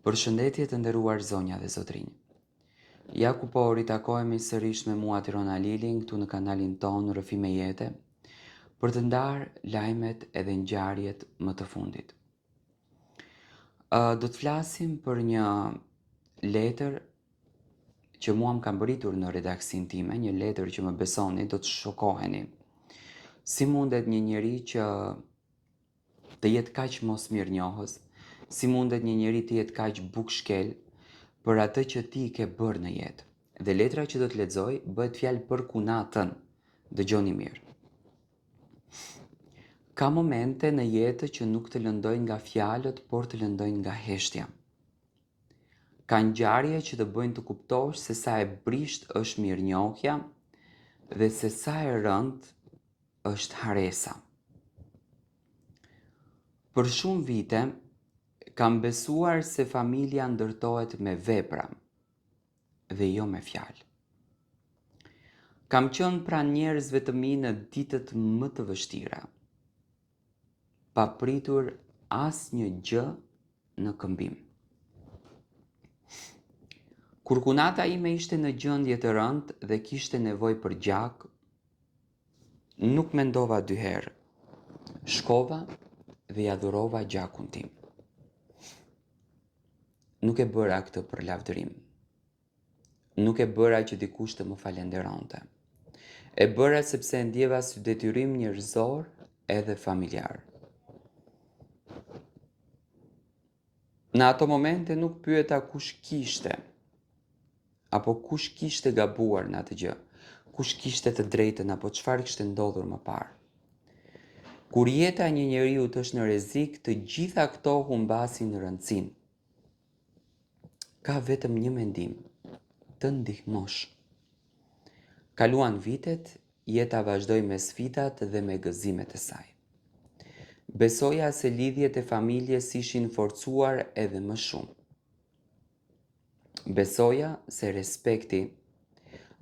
Përshëndetje të nderuar zonja dhe zotrinj. Ja ku po ritakohemi sërish me mua Tirona Lilin këtu në kanalin ton Rrëfime Jete për të ndarë lajmet edhe ngjarjet më të fundit. Do të flasim për një letër që mua më kam bëritur në redaksin time, një letër që më besoni do të shokoheni. Si mundet një njeri që të jetë kaq mos mirënjohës, si mundet një njeri të jetë kaq bukshkel për atë që ti ke bërë në jetë. Dhe letra që do të lexoj bëhet fjalë për kunatën. Dëgjoni mirë. Ka momente në jetë që nuk të lëndojnë nga fjalët, por të lëndojnë nga heshtja. Ka ngjarje që të bëjnë të kuptosh se sa e brisht është mirënjohja dhe se sa e rëndë është haresa. Për shumë vite, kam besuar se familja ndërtohet me vepra dhe jo me fjalë. Kam qenë pranë njerëzve të mi në ditët më të vështira, pa pritur asnjë gjë në këmbim. Kur kunata ime ishte në gjendje të rëndë dhe kishte nevojë për gjak, nuk mendova dy herë. Shkova dhe ja dhurova gjakun tim. Nuk e bëra këtë për lavdërim. Nuk e bëra që dikush të më falenderonte. E bëra sepse e ndjeva si detyrim njerëzor edhe familjar. Në ato momente nuk pyeta kush kishte, apo kush kishte gabuar në atë gjë, kush kishte të drejtën apo çfarë kishte ndodhur më parë. Kur jeta një njeriu është në rrezik, të gjitha këto humbasin rëndësinë. Ka vetëm një mendim, të ndihmosh. Kaluan vitet, jeta vazhdoi me sfidat dhe me gëzimet e saj. Besoja se lidhjet e familjes ishin forcuar edhe më shumë. Besoja se respekti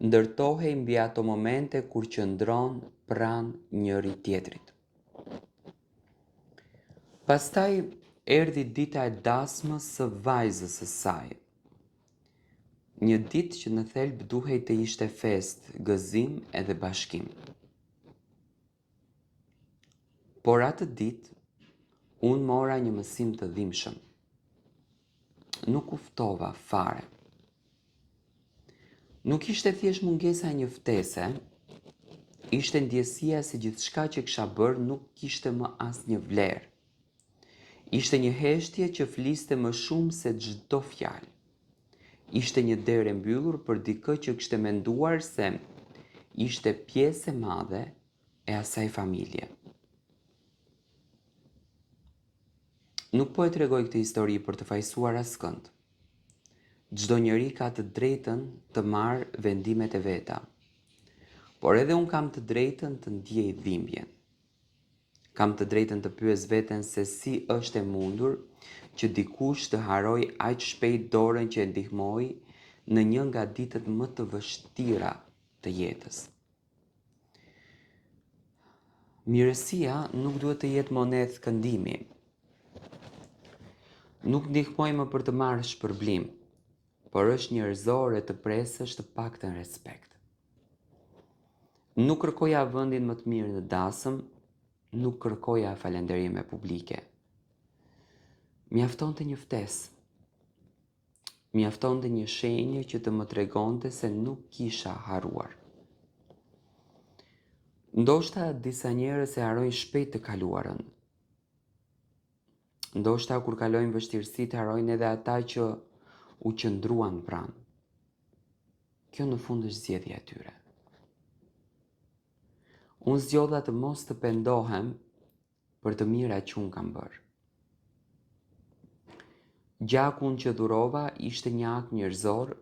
ndërtohej mbi ato momente kur qëndron pranë njëri tjetrit. Pastaj erdhi dita e dasmës së vajzës së saj. Një ditë që në thelb duhej të ishte fest, gëzim edhe bashkim. Por atë ditë, unë mora një mësim të dhimbshëm. Nuk u ftova fare. Nuk ishte thjesht mungesa e një ftese, ishte ndjesia se gjithçka që kisha bërë nuk kishte më asnjë vlerë. Ishte një heshtje që fliste më shumë se çdo fjalë. Ishte një derë e mbyllur për dikë që kishte menduar se ishte pjesë e madhe e asaj familje. Nuk po e tregoj këtë histori për të fajsuar askënd. Çdo njeri ka të drejtën të marrë vendimet e veta, por edhe unë kam të drejtën të ndjej dhimbjen. Kam të drejtën të pyes veten se si është e mundur që dikush të haroj aq shpejt dorën që e ndihmoi në një nga ditët më të vështira të jetës. Mirësia nuk duhet të jetë monedhë këndimi. Nuk ndihmoj më për të marrë shpërblim, por është njerëzore të presësh të paktën respekt. Nuk kërkoja vendin më të mirë në dasëm, nuk kërkoja falënderime publike. Mjaftonte një ftesë. Mjaftonte një shenjë që të më tregonte se nuk kisha harruar. Ndoshta disa njerëz e harrojnë shpejt të kaluarën. Ndoshta kur kalojnë vështirësitë harrojnë edhe ata që u qëndruan pranë. Kjo në fund është zgjedhja e tyre. Unë zgjodha të mos të pendohem për të mira që unë kam bërë. Gjakun që dhurova ishte një akt njerëzor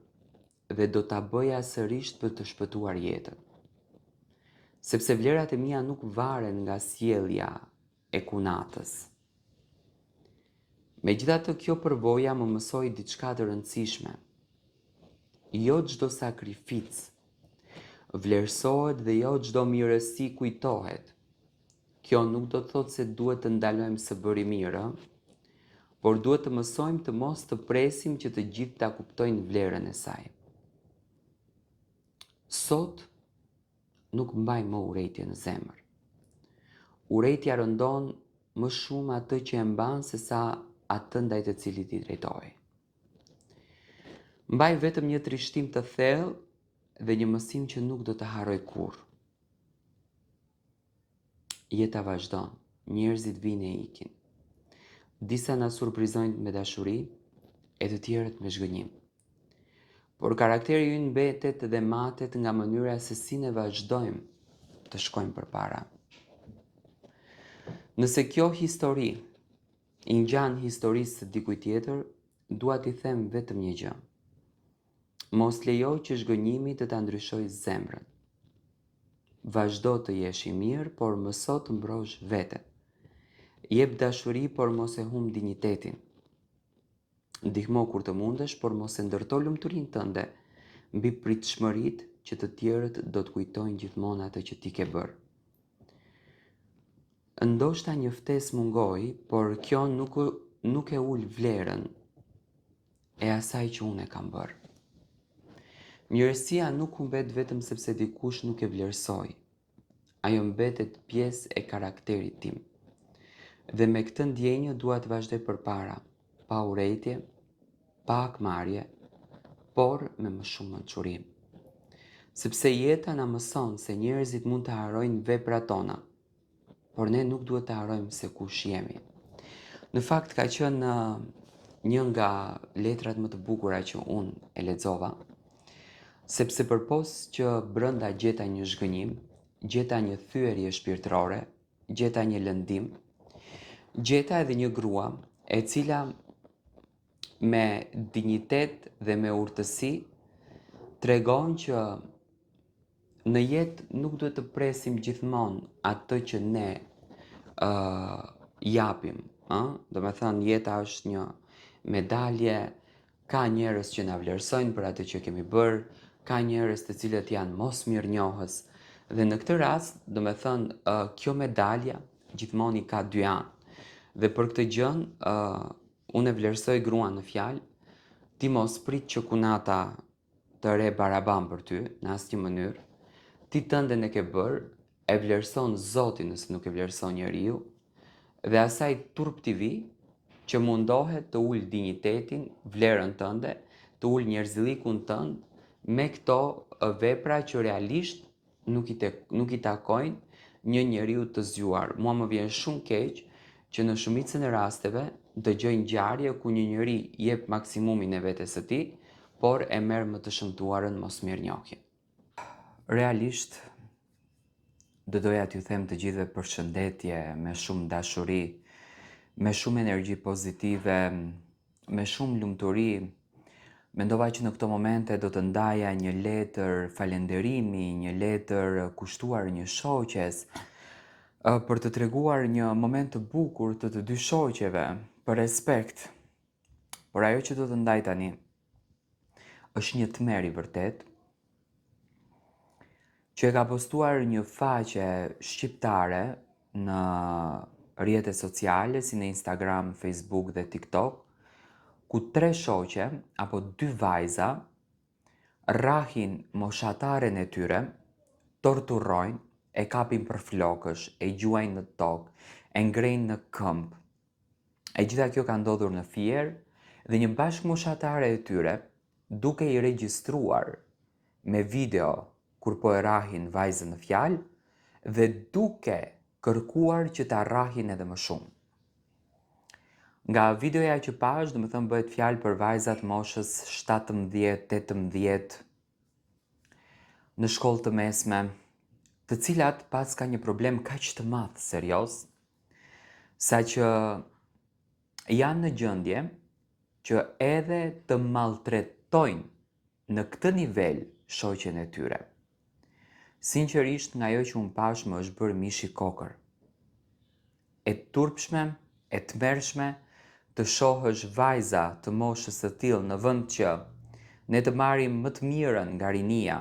dhe do ta bëja sërish për të shpëtuar jetën. Sepse vlerat e mia nuk varen nga sjellja e kunatës. Megjithatë, kjo përvoja më mësoi diçka të rëndësishme. Jo çdo sakrificë vlerësohet dhe jo çdo mirësi kujtohet. Kjo nuk do të thotë se duhet të ndalojmë së bëri mirë, por duhet të mësojmë të mos të presim që të gjithë ta kuptojnë vlerën e saj. Sot nuk mbaj më urrejtje në zemër. Urrejtja rëndon më shumë atë që e mban se sa atë ndaj të cilit i drejtohej. Mbaj vetëm një trishtim të thellë dhe një mësim që nuk do të harroj kurrë. Jeta vazhdon, njerëzit vinë e ikin. Disa na surprizojnë me dashuri, e të tjerët me zhgënjim. Por karakteri ynë mbetet dhe matet nga mënyra se si ne vazhdojmë të shkojmë përpara. Nëse kjo histori i ngjan historisë së dikujt tjetër, dua t'i them vetëm një gjë. Mos lejo që zhgënjimi të ta ndryshojë zemrën. Vazhdo të jesh i mirë, por mëso të mbrosh veten. Jep dashuri, por mos e humb dinjitetin. Ndihmo kur të mundesh, por mos e ndërto lumturinë tënde mbi pritshmëritë që të tjerët do të kujtojnë gjithmonë atë që ti ke bërë. Ndoshta një ftesë mungoi, por kjo nuk e ul vlerën e asaj që unë e kam bërë. Mirësia nuk humbet vetëm sepse dikush nuk e vlerësoi. Ajo mbetet pjesë e karakterit tim. Dhe me këtë ndjenjë dua të vazhdoj përpara, pa urrejtje, pa akmarrje, por me më shumë mençuri. Sepse jeta na mëson se njerëzit mund të harrojnë veprat tona, por ne nuk duhet të harrojmë se kush jemi. Në fakt ka qenë një nga letrat më të bukura që unë e lexova, sepse përpos që brenda gjeta një zhgënjim, gjeta një thyerje shpirtërore, gjeta një lëndim, gjeta edhe një grua e cila me dinjitet dhe me urtësi tregon që në jetë nuk duhet të presim gjithmonë atë që ne japim. Do me thënë, jeta është një medalje, ka njerëz që na vlerësojnë për atë që kemi bërë, ka njerëz të cilët janë mos mirënjohës, dhe në këtë rast, do me thënë, kjo medalja gjithmonë i ka dy anë. Dhe për këtë gjën, unë e vlerësoj gruan në fjalë, ti mos prit që kunata të re baraban për ty, në asnjë mënyrë, ti tënden e ke bërë, e vlerëson Zotin nëse nuk e vlerëson njeriu, dhe asaj turp t'i vi që mundohet të ul dinjitetin, vlerën tënde, të ul njerëzillikun tënd me këto vepra që realisht nuk i takojnë një njeriu të zgjuar. Mua më vjen shumë keq që në shumicën e rasteve dëgjoj ngjarje ku një njeri jep maksimumin e vetes së tij, por e merr më të shëmtuarën mosmirënjohje. Realisht do doja t'ju them të gjithëve përshëndetje me shumë dashuri, me shumë energji pozitive, me shumë lumturi. Mendova që në këto momente do të ndaja një letër falënderimi, një letër kushtuar një shoqes, për të treguar një moment të bukur të dy shoqeve, për respekt. Por ajo që do të ndaj tani është një tmerr i vërtet, që e ka postuar një faqe shqiptare në rrjetet sociale si në Instagram, Facebook dhe TikTok, ku 3 shoqe apo 2 vajza rrahin moshataren e tyre, torturojnë, e kapin për flokësh, e gjuajnë në tokë, e ngrejnë në këmbë. E gjitha kjo ka ndodhur në Fier dhe një bashkëmoshatare e tyre, duke i regjistruar me video kur po e rrahin vajzën në fjalë dhe duke kërkuar që ta rrahin edhe më shumë. Nga videoja që pash, do të thënë bëhet fjalë për vajzat moshës 17-18 në shkollë të mesme, të cilat pas ka një problem kaq të madh serioz, saqë janë në gjendje që edhe të maltretojnë në këtë nivel shoqen e tyre. Sinqerisht, nga ajo që unë pash më është bërë mishi kokër. E turpshme, e tmerrshme, të shohësh vajza të moshës së tillë në vend që ne të marrim më të mirën nga rinia,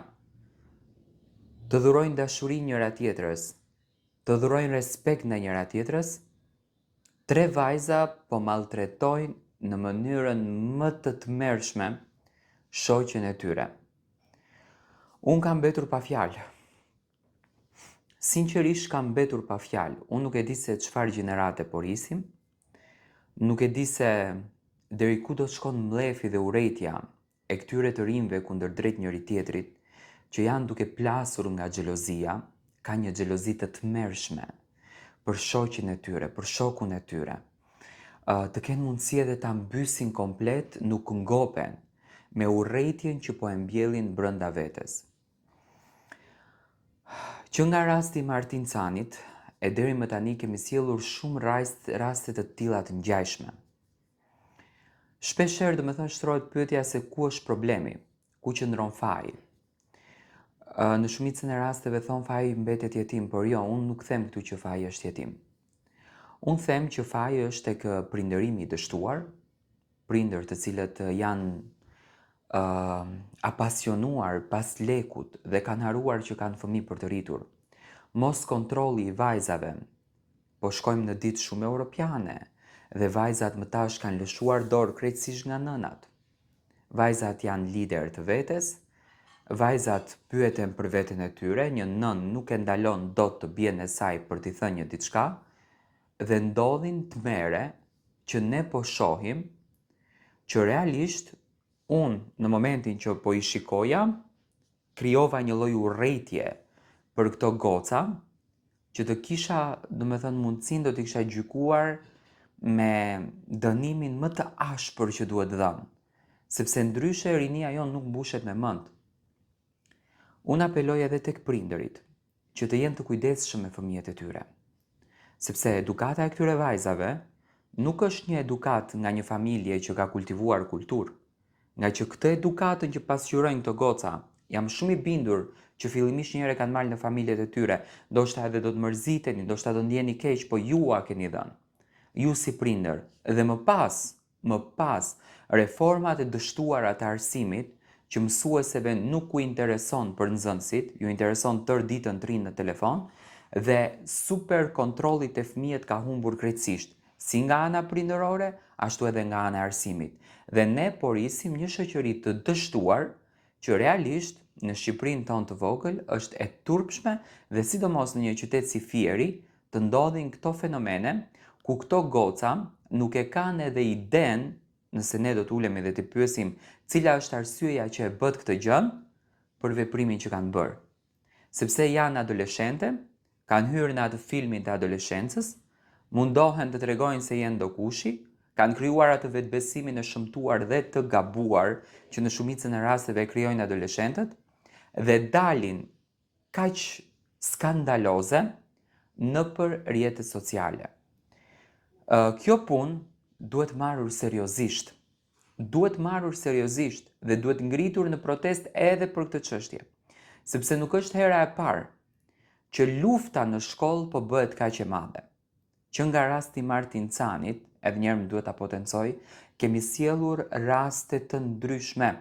të dhurojnë dashuri njëra tjetrës, të dhurojnë respekt ndaj njëra tjetrës, 3 vajza po maltretojnë në mënyrën më të tmerrshme shoqen e tyre. Unë kam mbetur pa fjalë. Sinqerisht kam mbetur pa fjalë. Unë nuk e di se çfarë gjenerate po rrisim. Nuk e di se deri ku do të shkon mlefi dhe urrejtja e këtyre të rinjve kundër drejt njëri tjetrit, që janë duke plasur nga xhelozia, ka një xhelozi të tmerrshme për shoqin e tyre, për shokun e tyre. Të kenë mundësi edhe ta mbysin komplet, nuk ngopen me urrejtjen që po e mbjellin brenda vetes. Që nga rasti i Martin Canit, e deri më tani kemi sjellur shumë raste të tilla të ngjajshme. Shpeshherë domethënë shtrohet pyetja se ku është problemi, ku qëndron faji. Në shumicën e rasteve thon faji mbetet jetim, por jo, unë nuk them këtu që faji është jetim. Unë them që faji është tek prindërimi i dështuar, prindër të cilët janë apasionuar pas lekut dhe kanë haruar që kanë fëmijë për të rritur. Mos kontrolli i vajzave, po shkojmë në ditë shumë europiane dhe vajzat më tash kanë lëshuar dorë krejtësisht nga nënat. Vajzat janë lider të vetes, vajzat pyeten për veten e tyre, një nën nuk e ndalon dot të bien e saj për t'i thënë një diçka, dhe ndodhin tmerre që ne po shohim që realisht unë në momentin që po i shikoja, krijova një lloj urrejtje për këto goca, që të kisha, domethënë mundësinë do t'i kisha gjykuar me dënimin më të ashpër që duhet dhënë, sepse ndryshe rinia jon nuk mbushet me mend. Unë apeloj edhe tek prindërit që të jenë të kujdesshëm me fëmijët e tyre, sepse edukata e këtyre vajzave nuk është një edukat nga një familje që ka kultivuar kulturë, nga që këtë edukatën që pasqyrojnë këto goca, jam shumë i bindur që fillimisht njëherë kanë marrë në familjet e tyre, ndoshta edhe do të mërziteni, ndoshta do ndjeni keq, po ju a keni dhënë. Ju si prindër, dhe më pas reformat e dështuara të arsimit, që mësueseve nuk u intereson për nxënësit, ju intereson tërë ditën të rinë në telefon, dhe super kontrollit e fëmijët ka humbur krejtësisht, si nga ana prindërore, ashtu edhe nga ana e arsimit. Dhe ne porisim një shoqëri të dështuar, që realisht në Shqipërinë tonë të vogël është e turpshme dhe sidomos në një qytet si Fieri të ndodhin këto fenomene ku këto goca nuk e kanë edhe iden, nëse ne do të ulemi dhe të pyesim cila është arsyeja që e bët këtë gjë, për veprimin që kanë bërë. Sepse janë adoleshente, kanë hyrë në atë filmin të adoleshencës, mundohen të tregojnë se janë dokushi, kanë krijuar atë vetbesimin e shëmtuar dhe të gabuar që në shumicën e rasteve krijojnë adoleshentët dhe dalin kaq skandaloze nëpër rrjetet sociale. Kjo punë duhet marrur seriozisht. Duhet marrur seriozisht dhe duhet ngritur në protest edhe për këtë çështje. Sepse nuk është hera e parë që lufta në shkollë po bëhet kaq e madhe. Që nga rasti Martin Canit, edhe njerë më duhet ta potencoj, kemi sjellur raste të ndryshme,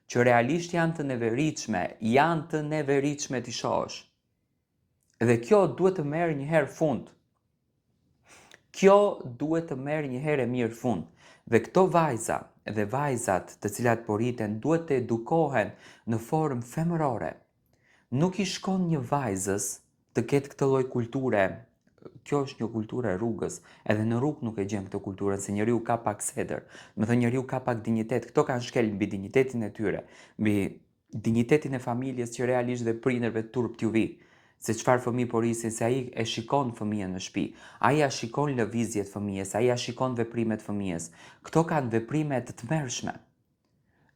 që realisht janë të neveritshme t'i shohësh. Dhe kjo duhet të merë një herë fund. Kjo duhet të merë një herë e mirë fund. Dhe këto vajza dhe vajzat të cilat po rriten duhet të edukohen në formë femërore. Nuk i shkon një vajzës të ketë këtë lloj kulture. Kjo është një kulturë e rrugës, edhe në rrugë nuk e gjem këtë kulturën, se njeriu ka pak sedër, më thënë njeriu ka pak dinjitet, këto kanë shkel mbi dinjitetin e tyre, mbi dinjitetin e familjes që realisht dhe prindërve turp t'ju vi, se çfarë fëmijë po rrisin, se ai e shikon fëmijën në shtëpi, ai ja shikon lëvizjet fëmijës, ai ja shikon veprimet fëmijës, këto kanë veprime të tmerrshme.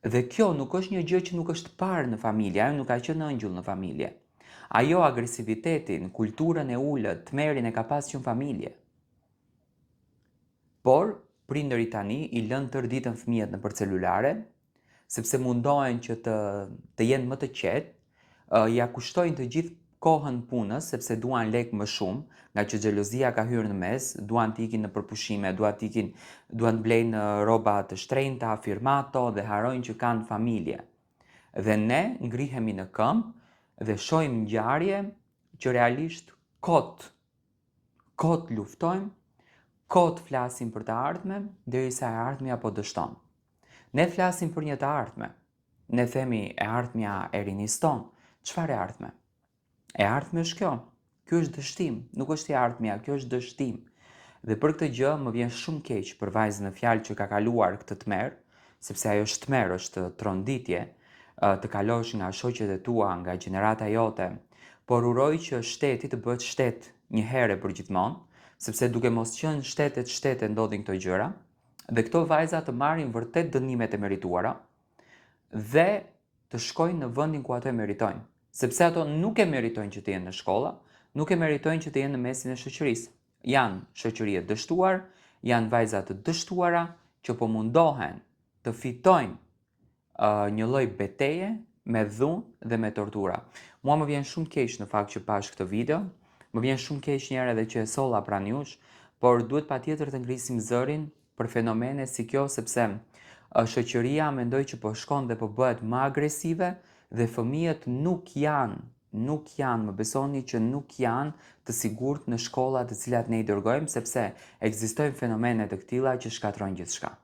Dhe kjo nuk është një gjë që nuk është parë në familje, ajo nuk ka qenë ëngjëll në familje. Ajo agresivitetin, kulturën e ulët, tmerrin e ka pas që në familje. Por, prindërit tani i lënë tërë ditën fëmijët nëpër celulare, sepse mundohen që të jenë më të qetë, ja kushtojnë të gjithë kohën punës, sepse duan lek më shumë, nga që xhelozia ka hyrë në mes, duan të ikin në përpushime, duan të blejnë rroba të shtrenjta, firmato dhe harojnë që kanë familje. Dhe ne ngrihemi në këmbë dhe shohim ngjarje që realisht kot luftojmë, Kot flasim për të ardhmen, derisa e ardhmja po dështon. Ne flasim për një të ardhme. Ne themi e ardhmja e riniston. Çfarë e ardhme? E ardhme është kjo. Kjo është dështim, nuk është e ardhmja, kjo është dështim. Dhe për këtë gjë më vjen shumë keq për vajzën e fjalë që ka kaluar këtë tmerr, sepse ajo është tmerr, është tronditje, të kalosh nga shoqet e tua, nga gjenerata jote, por uroj që shteti të bëhet shtet një herë për gjithmonë, sepse duke mos qenë shtete ndodhin këto gjëra, dhe këto vajza të marrin vërtet dënimet e merituara dhe të shkojnë në vendin ku ato e meritojnë, sepse ato nuk e meritojnë që të jenë në shkolla, nuk e meritojnë që të jenë në mesin e shoqërisë. Janë shoqëri e dështuar, janë vajza të dështuara që po mundohen të fitojnë një lloj beteje me dhunë dhe me tortura. Mua më vjen shumë keq në fakt që pash këtë video, më vjen shumë keq një herë edhe që e solla pranë jush, por duhet patjetër të ngrisim zërin për fenomene si kjo, sepse shoqëria mendoj që po shkon dhe po bëhet më agresive dhe fëmijët nuk janë, më besoni që nuk janë të sigurt në shkollat të cilat ne i dërgojmë, sepse ekzistojnë fenomene të këtilla që shkatrojnë gjithçka.